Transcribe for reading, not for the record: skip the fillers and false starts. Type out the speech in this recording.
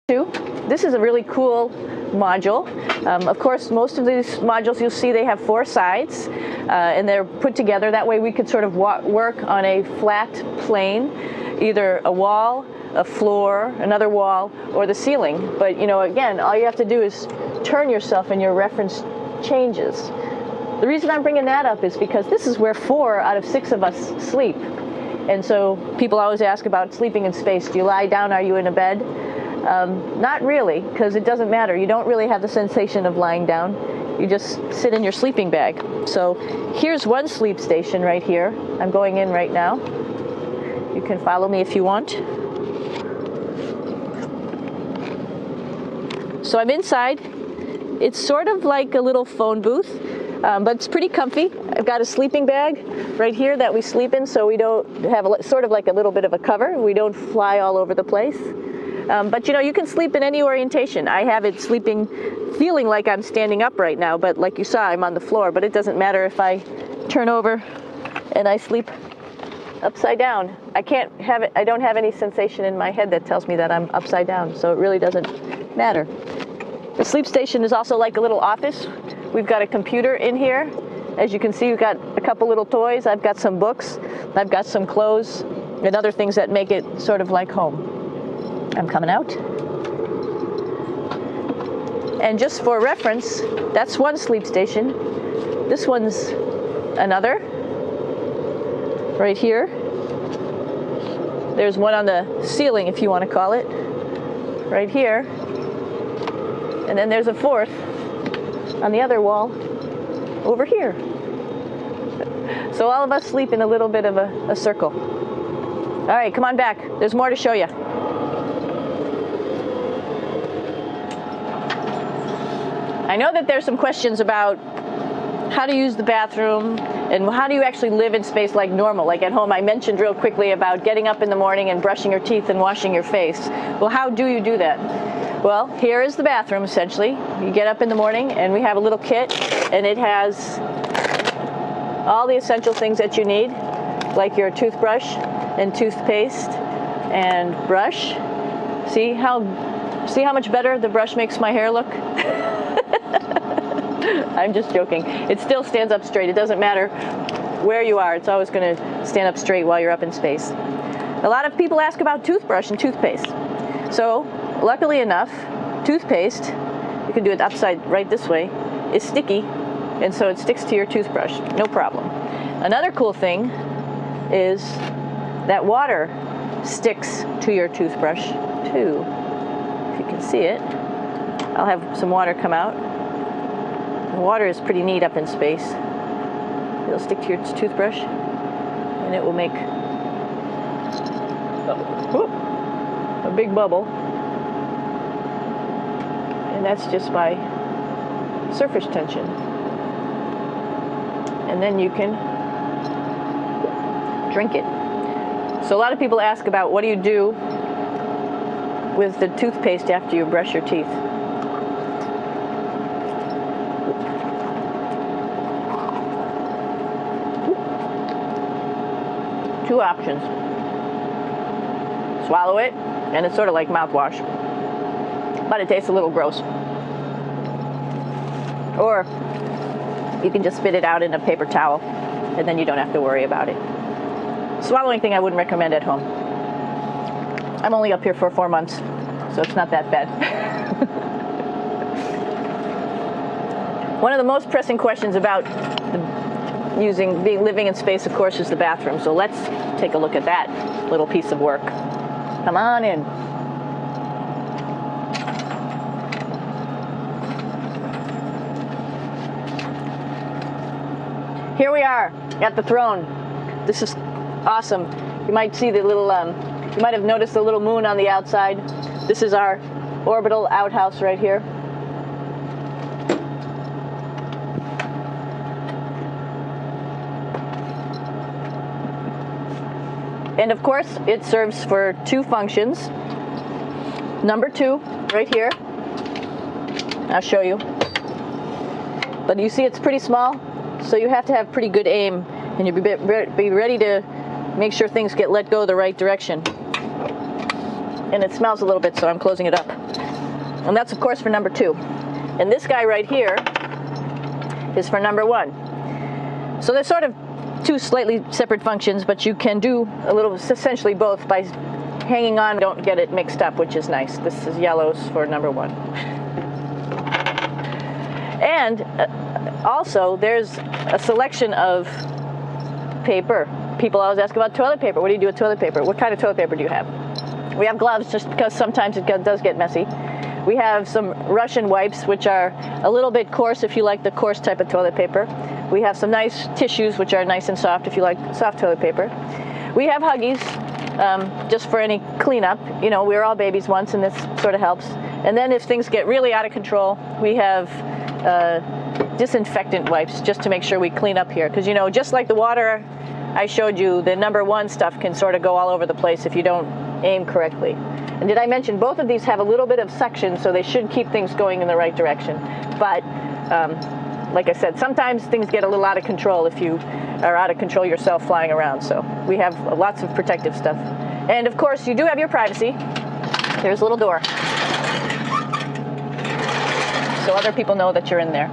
This is a really cool module. Of course, most of these modules you'll see they have 4 sides and they're put together. That way we could sort of work on a flat plane, either a wall, a floor, another wall, or the ceiling. But again, all you have to do is turn yourself and your reference changes. The reason I'm bringing that up is because this is where 4 out of 6 of us sleep. And so people always ask about sleeping in space. Do you lie down? Are you in a bed? Not really, because it doesn't matter. You don't really have the sensation of lying down. You just sit in your sleeping bag. So here's one sleep station right here. I'm going in right now. You can follow me if you want. So I'm inside. It's sort of like a little phone booth, but it's pretty comfy. I've got a sleeping bag right here that we sleep in, so we don't have sort of like a little bit of a cover. We don't fly all over the place. But you can sleep in any orientation. I have it feeling like I'm standing up right now, but like you saw, I'm on the floor. But it doesn't matter if I turn over and I sleep upside down. I don't have any sensation in my head that tells me that I'm upside down, so it really doesn't matter. The sleep station is also like a little office. We've got a computer in here. As you can see, we've got a couple little toys. I've got some books. I've got some clothes and other things that make it sort of like home. I'm coming out. And just for reference, that's one sleep station. This one's another. Right here. There's one on the ceiling, if you want to call it. Right here. And then there's a 4th on the other wall over here. So all of us sleep in a little bit of a circle. All right, come on back. There's more to show you. I know that there's some questions about how to use the bathroom and how do you actually live in space like normal, like at home. I mentioned real quickly about getting up in the morning and brushing your teeth and washing your face. Well, how do you do that? Well, here is the bathroom, essentially. You get up in the morning and we have a little kit and it has all the essential things that you need, like your toothbrush and toothpaste and brush. See how much better the brush makes my hair look? I'm just joking. It still stands up straight. It doesn't matter where you are. It's always going to stand up straight while you're up in space. A lot of people ask about toothbrush and toothpaste. So, luckily enough, toothpaste, you can do it upside right this way, is sticky, and so it sticks to your toothbrush. No problem. Another cool thing is that water sticks to your toothbrush too. If you can see it. I'll have some water come out. The water is pretty neat up in space. It'll stick to your toothbrush and it will make a big bubble. And that's just by surface tension. And then you can drink it. So a lot of people ask about what do you do with the toothpaste after you brush your teeth. Two options. Swallow it, and it's sort of like mouthwash, but it tastes a little gross. Or you can just spit it out in a paper towel, and then you don't have to worry about it. Swallowing thing I wouldn't recommend at home. I'm only up here for 4 months, so it's not that bad. One of the most pressing questions about living in space, of course, is the bathroom. So let's take a look at that little piece of work. Come on in. Here we are at the throne. This is awesome. You might see the little, you might have noticed the little moon on the outside. This is our orbital outhouse right here. And of course, it serves for 2 functions. Number 2, right here. I'll show you. But you see it's pretty small, so you have to have pretty good aim, and you be ready to make sure things get let go the right direction. and it smells a little bit, so I'm closing it up. And that's, of course, for number 2. And this guy right here is for number 1. So there's sort of 2 slightly separate functions, but you can do a little, essentially both by hanging on. Don't get it mixed up, which is nice. This is yellows for number 1. And also, there's a selection of paper. People always ask about toilet paper. What do you do with toilet paper? What kind of toilet paper do you have? We have gloves, just because sometimes it does get messy. We have some Russian wipes, which are a little bit coarse if you like the coarse type of toilet paper. We have some nice tissues, which are nice and soft if you like soft toilet paper. We have Huggies, just for any cleanup. You know, we were all babies once, and this sort of helps. And then if things get really out of control, we have disinfectant wipes, just to make sure we clean up here. Because, you know, just like the water I showed you, the number 1 stuff can sort of go all over the place if you don't aim correctly. And did I mention both of these have a little bit of suction, so they should keep things going in the right direction. But like I said, sometimes things get a little out of control if you are out of control yourself flying around. So we have lots of protective stuff. And of course, you do have your privacy. There's a little door, so other people know that you're in there.